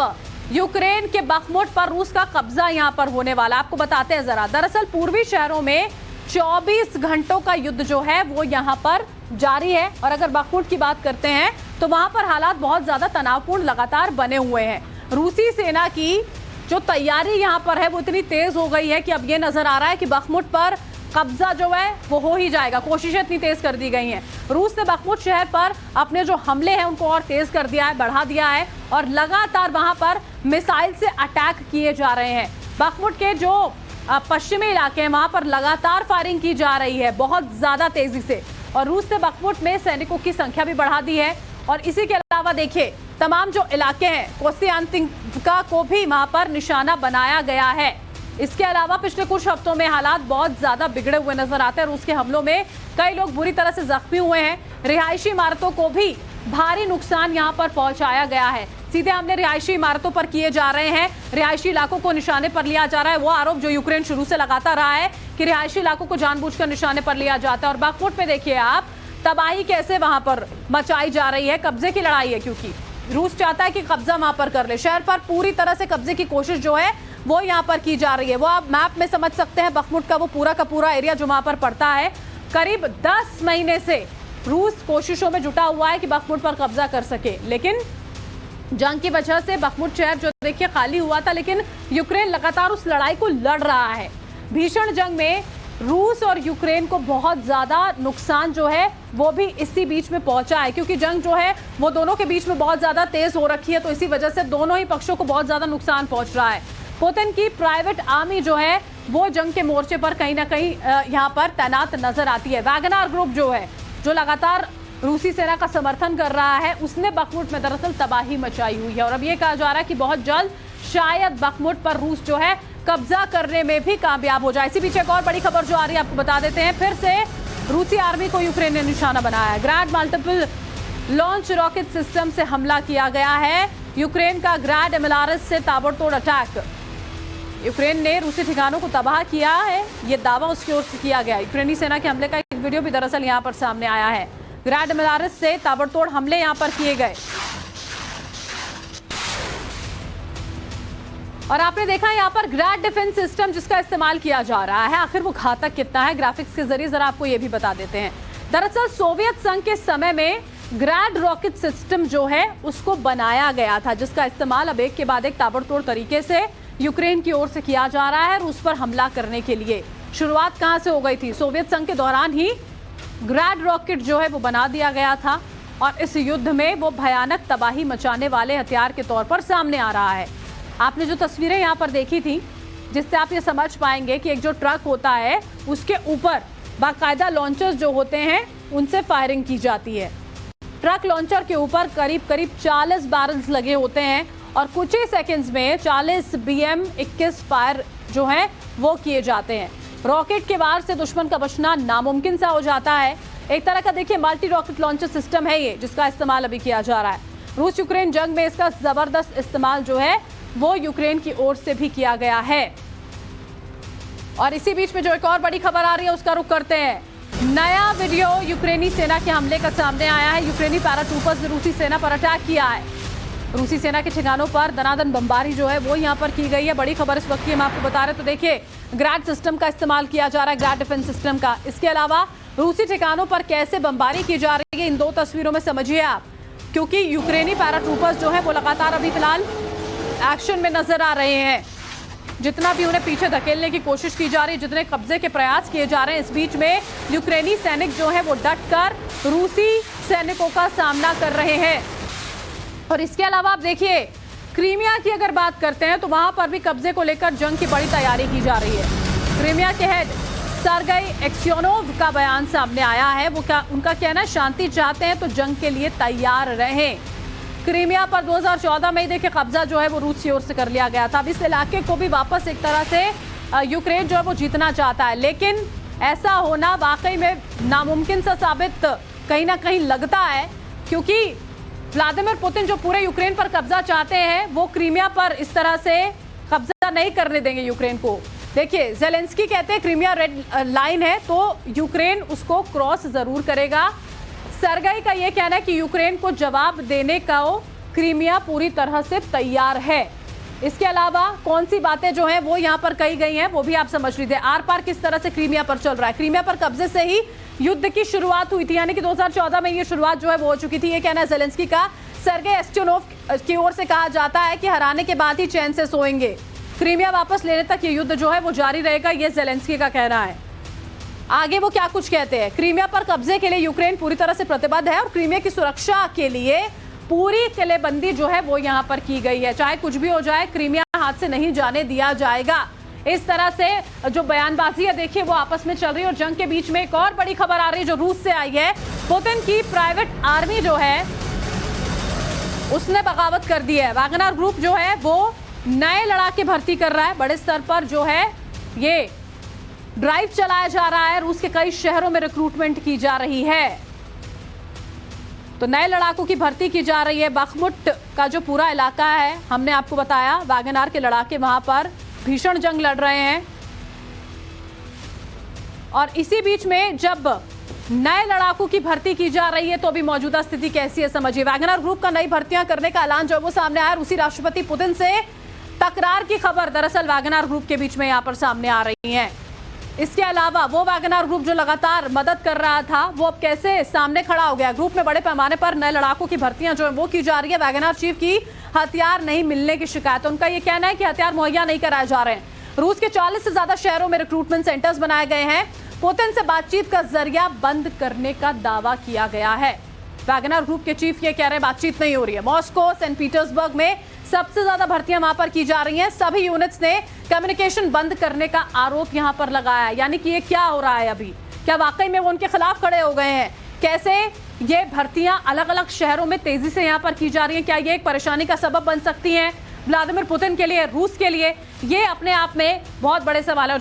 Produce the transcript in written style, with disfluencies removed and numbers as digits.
अब यूक्रेन के बखमुट पर रूस का कब्जा यहां पर होने वाला। आपको बताते हैं जरा, दरअसल पूर्वी शहरों में 24 घंटों का युद्ध जो है वो यहां पर जारी है। और अगर बखमुट की बात करते हैं तो वहां पर हालात बहुत ज्यादा तनावपूर्ण लगातार बने हुए हैं। रूसी सेना की जो तैयारी यहां पर है वो इतनी तेज हो गई है कि अब ये नजर आ रहा है कि बखमुट पर कब्जा जो है वो हो ही जाएगा। कोशिशें इतनी तेज कर दी गई हैं। रूस ने बखमुट शहर पर अपने जो हमले हैं उनको और तेज कर दिया है, बढ़ा दिया है और लगातार वहां पर मिसाइल से अटैक किए जा रहे हैं। बखमुट के जो पश्चिमी इलाके हैं वहां पर लगातार फायरिंग की जा रही है बहुत ज्यादा तेजी से। और रूस ने बखमुट में सैनिकों की संख्या भी बढ़ा दी है। और इसी के अलावा देखिए, तमाम जो इलाके हैं कोस्तियांतिनका को भी वहां पर निशाना बनाया गया है। इसके अलावा पिछले कुछ हफ्तों में हालात बहुत ज्यादा बिगड़े हुए नजर आते हैं। रूस के हमलों में कई लोग बुरी तरह से जख्मी हुए हैं। रिहायशी इमारतों को भी भारी नुकसान यहां पर पहुंचाया गया है। सीधे हमले रिहायशी इमारतों पर किए जा रहे हैं। रिहायशी इलाकों को निशाने पर लिया जा रहा है। वो आरोप जो यूक्रेन शुरू से लगाता रहा है कि रिहायशी इलाकों को जानबूझकर निशाने पर लिया जाता है। और बखमुट में देखिए आप तबाही कैसे वहां पर मचाई जा रही है। कब्जे की लड़ाई है, क्योंकि रूस चाहता है कि कब्जा वहां पर कर ले। शहर पर पूरी तरह से कब्जे की कोशिश जो है वो यहाँ पर की जा रही है। वो आप मैप में समझ सकते हैं बखमुट का वो पूरा का पूरा एरिया जो वहां पर पड़ता है। करीब 10 महीने से रूस कोशिशों में जुटा हुआ है कि बखमुट पर कब्जा कर सके, लेकिन जंग की वजह से बखमुट शहर जो देखिए खाली हुआ था। लेकिन यूक्रेन लगातार उस लड़ाई को लड़ रहा है। भीषण जंग में रूस और यूक्रेन को बहुत ज्यादा नुकसान जो है वो भी इसी बीच में पहुंचा है, क्योंकि जंग जो है वो दोनों के बीच में बहुत ज्यादा तेज हो रखी है। तो इसी वजह से दोनों ही पक्षों को बहुत ज्यादा नुकसान पहुंच रहा है। पुतिन की प्राइवेट आर्मी जो है वो जंग के मोर्चे पर कहीं ना कहीं यहाँ पर तैनात नजर आती है। वैगनर ग्रुप जो है, जो लगातार रूसी सेना का समर्थन कर रहा है, उसने बखमुट में दरअसल तबाही मचाई हुई है। और अब ये कहा जा रहा है कि बहुत जल्द शायद बखमुट पर रूस जो है कब्जा करने में भी कामयाब हो जाए। इसी बीच एक और बड़ी खबर जो आ रही है आपको बता देते हैं। फिर से रूसी आर्मी को यूक्रेन ने निशाना बनाया है। ग्रैड मल्टीपल लॉन्च रॉकेट सिस्टम से हमला किया गया है। यूक्रेन का ग्रैड एमिलारस से ताबड़तोड़ अटैक। यूक्रेन ने रूसी ठिकानों को तबाह किया है, ये दावा उसकी ओर से किया गया। यूक्रेनी सेना के हमले का एक वीडियो भी दरअसल यहाँ पर सामने आया है। ग्रैड एमिलारस से ताबड़तोड़ हमले यहाँ पर किए गए। और आपने देखा यहाँ पर ग्रैड डिफेंस सिस्टम जिसका इस्तेमाल किया जा रहा है, आखिर वो घातक कितना है, ग्राफिक्स के जरिए जरा आपको ये भी बता देते हैं। दरअसल सोवियत संघ के समय में ग्रैड रॉकेट सिस्टम जो है उसको बनाया गया था, जिसका इस्तेमाल अब एक के बाद एक ताबड़तोड़ तरीके से यूक्रेन की ओर से किया जा रहा है रूस पर हमला करने के लिए। शुरुआत कहां से हो गई थी? सोवियत संघ के दौरान ही ग्रैड रॉकेट जो है वो बना दिया गया था और इस युद्ध में वो भयानक तबाही मचाने वाले हथियार के तौर पर सामने आ रहा है। आपने जो तस्वीरें यहाँ पर देखी थी, जिससे आप ये समझ पाएंगे कि एक जो ट्रक होता है उसके ऊपर बाकायदा लॉन्चर्स जो होते हैं उनसे फायरिंग की जाती है। ट्रक लॉन्चर के ऊपर करीब 40 बैरल्स लगे होते हैं और कुछ ही सेकंड्स में 40 BM-21 फायर जो है वो किए जाते हैं। रॉकेट के वार से दुश्मन का बचना नामुमकिन सा हो जाता है। एक तरह का देखिए मल्टी रॉकेट लॉन्चर सिस्टम है ये, जिसका इस्तेमाल अभी किया जा रहा है। रूस यूक्रेन जंग में इसका जबरदस्त इस्तेमाल जो है वो यूक्रेन की ओर से भी किया गया है। और इसी बीच में जो एक और बड़ी खबर आ रही है उसका रुख करते हैं। नया वीडियो यूक्रेनी सेना के हमले का सामने आया है। यूक्रेनी पैराट्रूपर्स ने रूसी सेना पर अटैक किया है। रूसी सेना के ठिकानों पर दनादन बमबारी जो है वो यहाँ पर की गई है। बड़ी खबर इस वक्त की हम आपको बता रहे हैं। तो देखिए ग्रैड सिस्टम का इस्तेमाल किया जा रहा है, ग्रैड डिफेंस सिस्टम का। इसके अलावा रूसी ठिकानों पर कैसे बमबारी की जा रही है इन दो तस्वीरों में समझिए आप, क्योंकि यूक्रेनी पैराट्रूपर्स जो है वो लगातार अभी फिलहाल एक्शन में नजर आ रहे हैं। जितना भी उन्हें पीछे धकेलने की कोशिश की जा रही है, जितने कब्जे के प्रयास किए जा रहे हैं, इस बीच में यूक्रेनी सैनिक जो है वो डटकर रूसी सैनिकों का सामना कर रहे हैं। और इसके अलावा आप देखिए क्रीमिया की अगर बात करते हैं तो वहां पर भी कब्जे को लेकर जंग की बड़ी तैयारी की जा रही है। क्रीमिया के हेड सर्गेई एक्सियोनोव का बयान सामने आया है। वो उनका कहना है शांति चाहते हैं तो जंग के लिए तैयार रहें। क्रीमिया पर 2014 में देखिए कब्जा जो है वो रूस की ओर से कर लिया गया था। अब इस इलाके को भी वापस एक तरह से यूक्रेन जो है वो जीतना चाहता है, लेकिन ऐसा होना वाकई में नामुमकिन सा साबित कहीं ना कहीं लगता है, क्योंकि व्लादिमीर पुतिन जो पूरे यूक्रेन पर कब्जा चाहते हैं वो क्रीमिया पर इस तरह से कब्जा नहीं करने देंगे यूक्रेन को। देखिए ज़ेलेंस्की कहते हैं क्रीमिया रेड लाइन है तो यूक्रेन उसको क्रॉस जरूर करेगा। सर्गेई का यह कहना है कि यूक्रेन को जवाब देने का क्रीमिया पूरी तरह से तैयार है। इसके अलावा कौन सी बातें जो हैं वो यहां पर कही गई हैं वो भी आप समझ लीजिए। आर पार किस तरह से क्रीमिया पर चल रहा है। क्रीमिया पर कब्जे से ही युद्ध की शुरुआत हुई थी, यानी कि 2014 में ये शुरुआत जो है वो हो चुकी थी। ये कहना है ज़ेलेंस्की का। सर्गेई एस्ट्रोनोव की ओर से कहा जाता है कि हराने के बाद ही चैन से सोएंगे। क्रीमिया वापस लेने तक ये युद्ध जो है वो जारी रहेगा, ये ज़ेलेंस्की का कहना है। आगे वो क्या कुछ कहते हैं। क्रीमिया पर कब्जे के लिए यूक्रेन पूरी तरह से प्रतिबद्ध है और क्रीमिया की सुरक्षा के लिए पूरी किलेबंदी जो है वो यहां पर की गई है। चाहे कुछ भी हो जाए, क्रीमिया हाथ से नहीं जाने दिया जाएगा। इस तरह से जो बयानबाजी है देखिए वो आपस में चल रही है। और जंग के बीच में एक और बड़ी खबर आ रही है जो रूस से आई है। पुतिन की प्राइवेट आर्मी जो है उसने बगावत कर दी है। वैगनर ग्रुप जो है वो नए लड़ाके भर्ती कर रहा है। बड़े स्तर पर जो है ये ड्राइव चलाया जा रहा है। रूस के कई शहरों में रिक्रूटमेंट की जा रही है, तो नए लड़ाकों की भर्ती की जा रही है। बखमुट का जो पूरा इलाका है, हमने आपको बताया वैगनर के लड़ाके वहां पर भीषण जंग लड़ रहे हैं। और इसी बीच में जब नए लड़ाकों की भर्ती की जा रही है तो अभी मौजूदा स्थिति कैसी है समझिए। वैगनर ग्रुप का नई भर्तियां करने का ऐलान जो है वो सामने आया। रूसी राष्ट्रपति पुतिन से तकरार की खबर दरअसल वैगनर ग्रुप के बीच में यहां पर सामने आ रही है। इसके अलावा वो वैगनर ग्रुप जो लगातार मदद कर रहा था वो अब कैसे सामने खड़ा हो गया। ग्रुप में बड़े पैमाने पर नए लड़ाकों की भर्तियां जो है वो की जा रही है। वैगनर चीफ की हथियार नहीं मिलने की शिकायत, उनका ये कहना है कि हथियार मुहैया नहीं कराए जा रहे हैं। रूस के 40 से ज्यादा शहरों में रिक्रूटमेंट सेंटर्स बनाए गए हैं। पुतिन से बातचीत का जरिया बंद करने का दावा किया गया है। वैगनर ग्रुप के चीफ ये कह रहे हैं बातचीत नहीं हो रही है। मॉस्को, सेंट पीटर्सबर्ग में सबसे ज्यादा भर्तियां वहां पर की जा रही हैं। सभी यूनिट्स ने कम्युनिकेशन बंद करने का आरोप यहां पर लगाया है। यानी कि ये क्या हो रहा है अभी, क्या वाकई में वो उनके खिलाफ खड़े हो गए हैं? कैसे ये भर्तियां अलग अलग शहरों में तेजी से यहां पर की जा रही हैं? क्या ये एक परेशानी का सबब बन सकती हैं व्लादिमीर पुतिन के लिए, रूस के लिए? ये अपने आप में बहुत बड़े सवाल है।